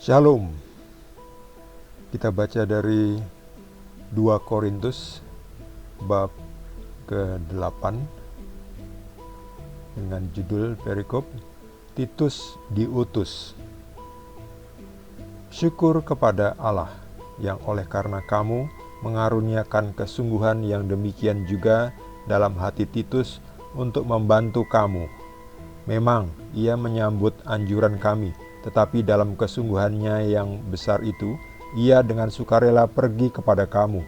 Shalom. Kita baca dari 2 Korintus bab ke-8 dengan judul perikop Titus diutus. Syukur kepada Allah yang oleh karena kamu mengaruniakan kesungguhan yang demikian juga dalam hati Titus untuk membantu kamu. Memang ia menyambut anjuran kami, tetapi dalam kesungguhannya yang besar itu, ia dengan sukarela pergi kepada kamu.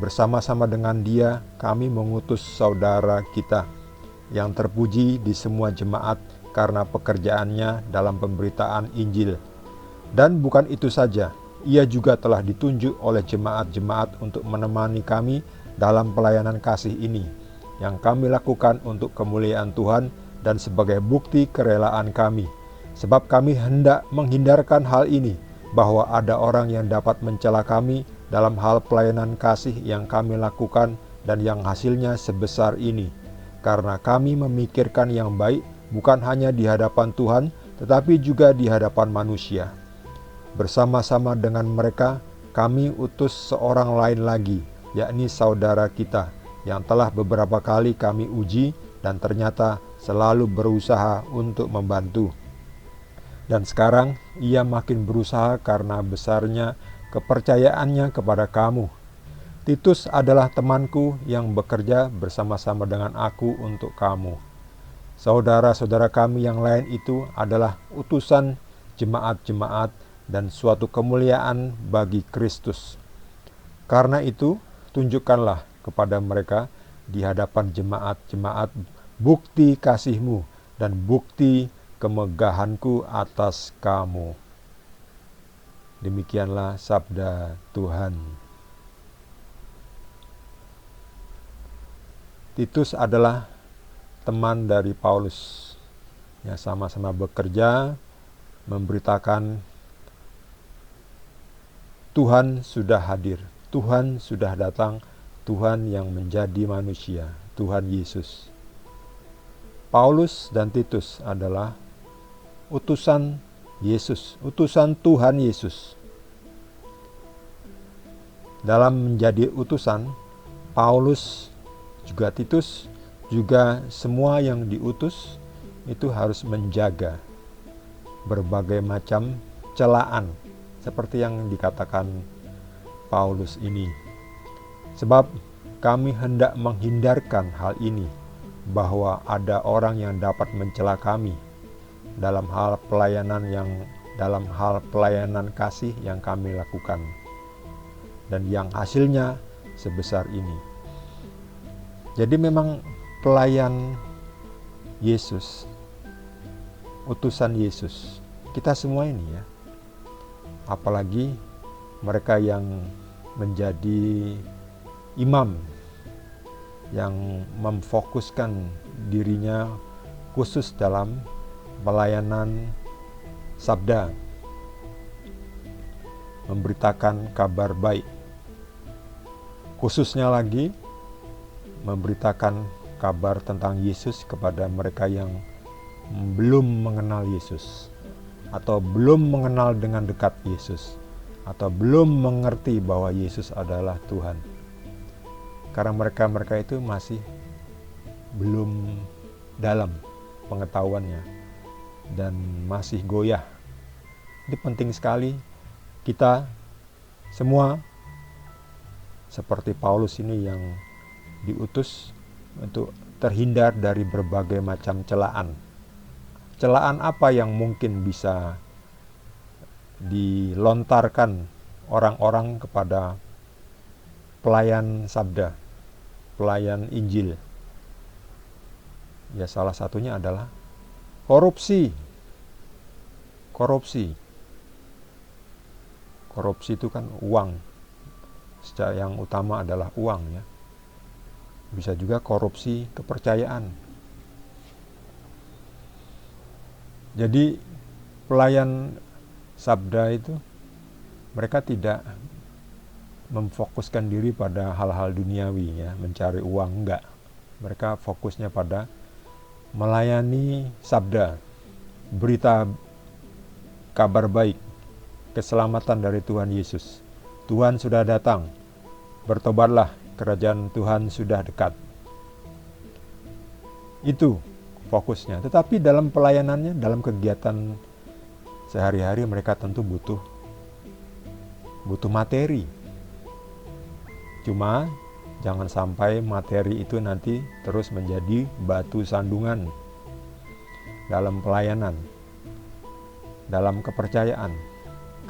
Bersama-sama dengan dia, kami mengutus saudara kita, yang terpuji di semua jemaat karena pekerjaannya dalam pemberitaan Injil. Dan bukan itu saja, ia juga telah ditunjuk oleh jemaat-jemaat untuk menemani kami dalam pelayanan kasih ini, yang kami lakukan untuk kemuliaan Tuhan dan sebagai bukti kerelaan kami. Sebab kami hendak menghindarkan hal ini, bahwa ada orang yang dapat mencela kami dalam hal pelayanan kasih yang kami lakukan dan yang hasilnya sebesar ini. Karena kami memikirkan yang baik bukan hanya di hadapan Tuhan, tetapi juga di hadapan manusia. Bersama-sama dengan mereka, kami utus seorang lain lagi, yakni saudara kita, yang telah beberapa kali kami uji dan ternyata selalu berusaha untuk membantu. Dan sekarang ia makin berusaha karena besarnya kepercayaannya kepada kamu. Titus adalah temanku yang bekerja bersama-sama dengan aku untuk kamu. Saudara-saudara kami yang lain itu adalah utusan jemaat-jemaat dan suatu kemuliaan bagi Kristus. Karena itu, tunjukkanlah kepada mereka di hadapan jemaat-jemaat bukti kasihmu dan bukti kemegahanku atas kamu. Demikianlah sabda Tuhan. Titus adalah teman dari Paulus yang sama-sama bekerja memberitakan Tuhan sudah hadir, Tuhan sudah datang, Tuhan yang menjadi manusia, Tuhan Yesus. Paulus dan Titus adalah utusan Yesus, utusan Tuhan Yesus. Dalam menjadi utusan, Paulus juga Titus juga semua yang diutus itu harus menjaga berbagai macam celaan seperti yang dikatakan Paulus ini. Sebab kami hendak menghindarkan hal ini, bahwa ada orang yang dapat mencela kami dalam hal pelayanan kasih yang kami lakukan dan yang hasilnya sebesar ini. Jadi memang pelayan Yesus, utusan Yesus, kita semua ini ya, apalagi mereka yang menjadi imam, yang memfokuskan dirinya khusus dalam pelayanan sabda, memberitakan kabar baik, khususnya lagi memberitakan kabar tentang Yesus kepada mereka yang belum mengenal Yesus, atau belum mengenal dengan dekat Yesus, atau belum mengerti bahwa Yesus adalah Tuhan. Karena mereka itu masih belum dalam pengetahuannya dan masih goyah. Ini penting sekali kita semua seperti Paulus ini yang diutus untuk terhindar dari berbagai macam celaan. Celaan apa yang mungkin bisa dilontarkan orang-orang kepada pelayan sabda, pelayan Injil? Ya, salah satunya adalah korupsi. Korupsi itu kan uang. Secara yang utama adalah uang ya. Bisa juga korupsi kepercayaan. Jadi pelayan sabda itu mereka tidak memfokuskan diri pada hal-hal duniawi ya, mencari uang, enggak. Mereka fokusnya pada melayani sabda, berita kabar baik keselamatan dari Tuhan Yesus. Tuhan sudah datang. Bertobatlah, kerajaan Tuhan sudah dekat. Itu fokusnya. Tetapi dalam pelayanannya, dalam kegiatan sehari-hari mereka tentu butuh materi. Cuma jangan sampai materi itu nanti terus menjadi batu sandungan dalam pelayanan, dalam kepercayaan.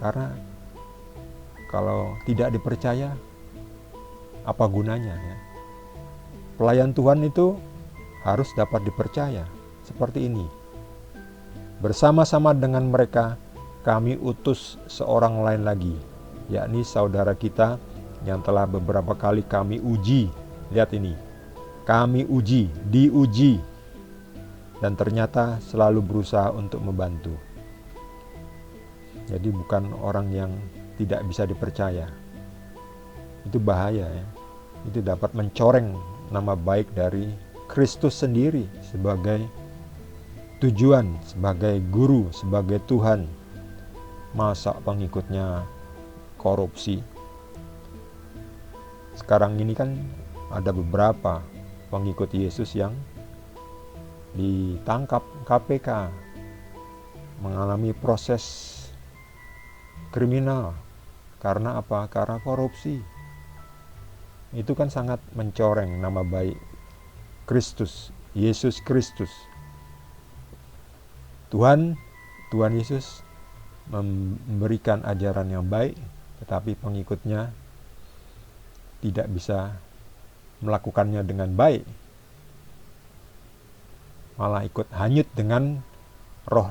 Karena kalau tidak dipercaya, apa gunanya ya? Pelayan Tuhan itu harus dapat dipercaya. Seperti ini. Bersama-sama dengan mereka, kami utus seorang lain lagi, yakni saudara kita yang telah beberapa kali kami uji. Lihat ini, kami uji, diuji, dan ternyata selalu berusaha untuk membantu. Jadi bukan orang yang tidak bisa dipercaya. Itu bahaya ya. Itu dapat mencoreng nama baik dari Kristus sendiri sebagai tujuan, sebagai guru, sebagai Tuhan. Masa pengikutnya korupsi? Sekarang ini kan ada beberapa pengikut Yesus yang ditangkap KPK, mengalami proses kriminal. Karena apa? Karena korupsi. Itu kan sangat mencoreng nama baik Kristus, Yesus Kristus. Tuhan Yesus memberikan ajaran yang baik, tetapi pengikutnya tidak bisa melakukannya dengan baik, malah ikut hanyut dengan roh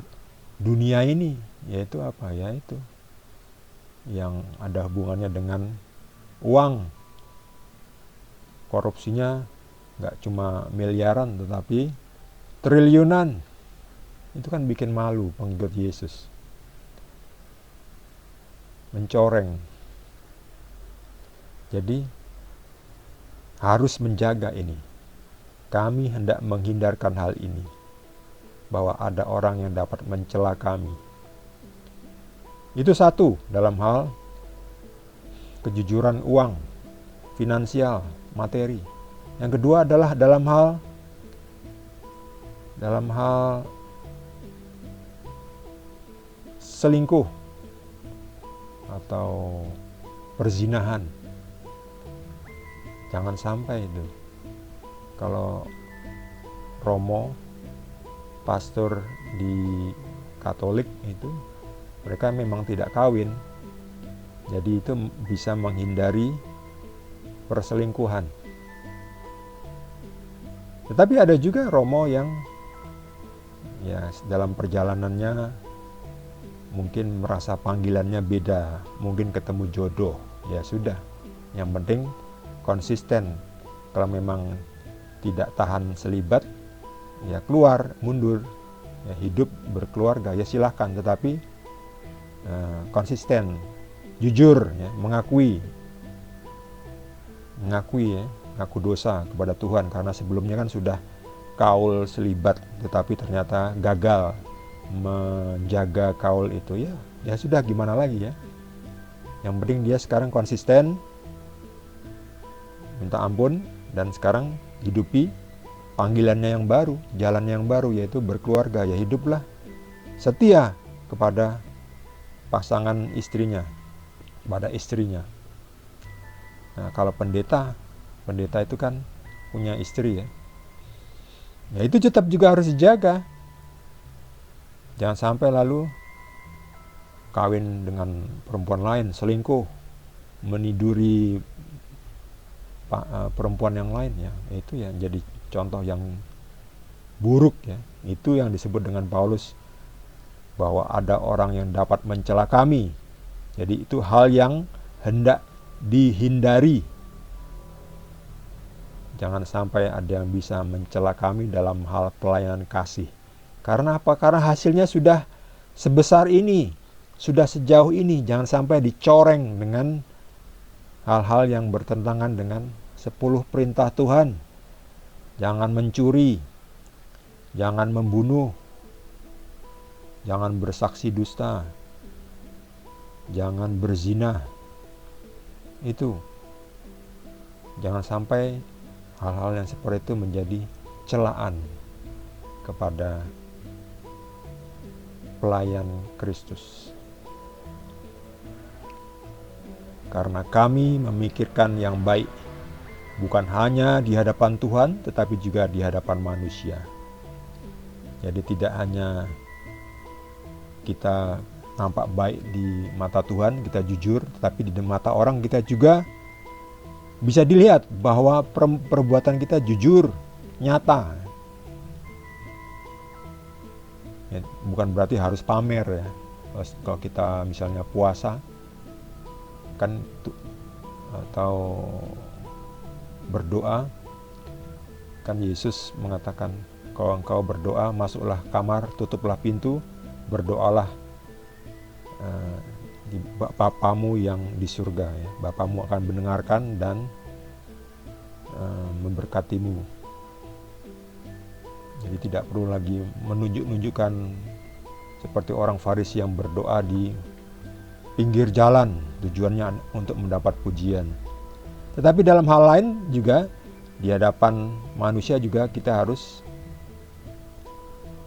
dunia ini, yaitu apa? Yaitu yang ada hubungannya dengan uang. Korupsinya nggak cuma miliaran, tetapi triliunan. Itu kan bikin malu pengikut Yesus, mencoreng. Jadi harus menjaga ini. Kami hendak menghindarkan hal ini, bahwa ada orang yang dapat mencela kami. Itu satu dalam hal kejujuran uang, finansial, materi. Yang kedua adalah dalam hal selingkuh atau perzinahan. Jangan sampai itu. Kalau Romo, pastor di Katolik itu, mereka memang tidak kawin. Jadi itu bisa menghindari perselingkuhan. Tetapi ada juga Romo yang ya dalam perjalanannya mungkin merasa panggilannya beda, mungkin ketemu jodoh. Ya sudah, yang penting konsisten. Kalau memang tidak tahan selibat, ya keluar, mundur, ya hidup berkeluarga, ya silahkan. Tetapi konsisten, jujur, ya, mengakui ya, ngaku dosa kepada Tuhan. Karena sebelumnya kan sudah kaul selibat, tetapi ternyata gagal menjaga kaul itu. Ya sudah, gimana lagi ya. Yang penting dia sekarang konsisten, minta ampun, dan sekarang hidupi panggilannya yang baru, jalan yang baru, yaitu berkeluarga. Ya hiduplah setia kepada pasangan istrinya, pada istrinya. Nah, kalau pendeta itu kan punya istri ya. Ya itu tetap juga harus dijaga. Jangan sampai lalu kawin dengan perempuan lain, selingkuh, meniduri perempuan yang lain, ya itu ya jadi contoh yang buruk ya. Itu yang disebut dengan Paulus bahwa ada orang yang dapat mencela kami. Jadi itu hal yang hendak dihindari. Jangan sampai ada yang bisa mencela kami dalam hal pelayanan kasih. Karena apa? Karena hasilnya sudah sebesar ini, sudah sejauh ini. Jangan sampai dicoreng dengan hal-hal yang bertentangan dengan 10 perintah Tuhan. Jangan mencuri, jangan membunuh, jangan bersaksi dusta, jangan berzina. Itu jangan sampai hal-hal yang seperti itu menjadi celaan kepada pelayan Kristus. Karena kami memikirkan yang baik, bukan hanya di hadapan Tuhan, tetapi juga di hadapan manusia. Jadi tidak hanya kita nampak baik di mata Tuhan, kita jujur, tetapi di mata orang kita juga bisa dilihat bahwa perbuatan kita jujur, nyata. Ya, bukan berarti harus pamer ya. Kalau kita misalnya puasa kan atau berdoa, kan Yesus mengatakan, kalau engkau berdoa, masuklah kamar, tutuplah pintu, berdoalah di Bapamu yang di surga ya. Bapamu akan mendengarkan dan memberkatimu. Jadi tidak perlu lagi menunjukkan seperti orang Farisi yang berdoa di pinggir jalan, tujuannya untuk mendapat pujian. Tetapi dalam hal lain juga, di hadapan manusia juga kita harus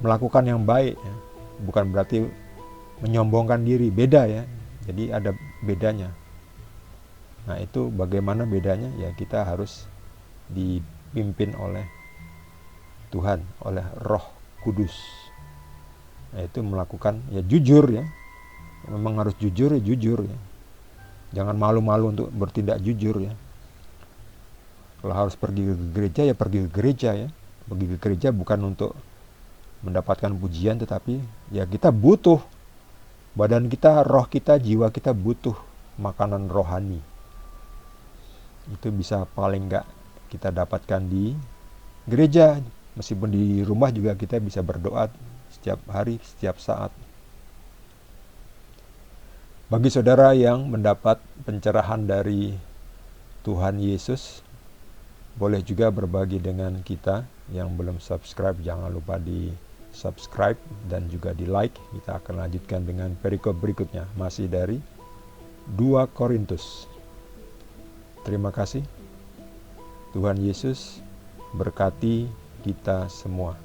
melakukan yang baik ya. Bukan berarti menyombongkan diri, beda ya. Jadi ada bedanya. Nah, itu bagaimana bedanya? Ya kita harus dipimpin oleh Tuhan, oleh Roh Kudus. Nah, itu melakukan ya jujur ya. Memang harus jujur ya jujur ya. Jangan malu-malu untuk bertindak jujur ya. Kalau harus pergi ke gereja ya pergi ke gereja ya. Pergi ke gereja bukan untuk mendapatkan pujian, tetapi ya kita butuh, badan kita, roh kita, jiwa kita butuh makanan rohani. Itu bisa paling enggak kita dapatkan di gereja. Meskipun di rumah juga kita bisa berdoa setiap hari, setiap saat. Bagi saudara yang mendapat pencerahan dari Tuhan Yesus, boleh juga berbagi dengan kita. Yang belum subscribe, jangan lupa di subscribe dan juga di like. Kita akan lanjutkan dengan perikop berikutnya, masih dari 2 Korintus. Terima kasih. Tuhan Yesus berkati kita semua.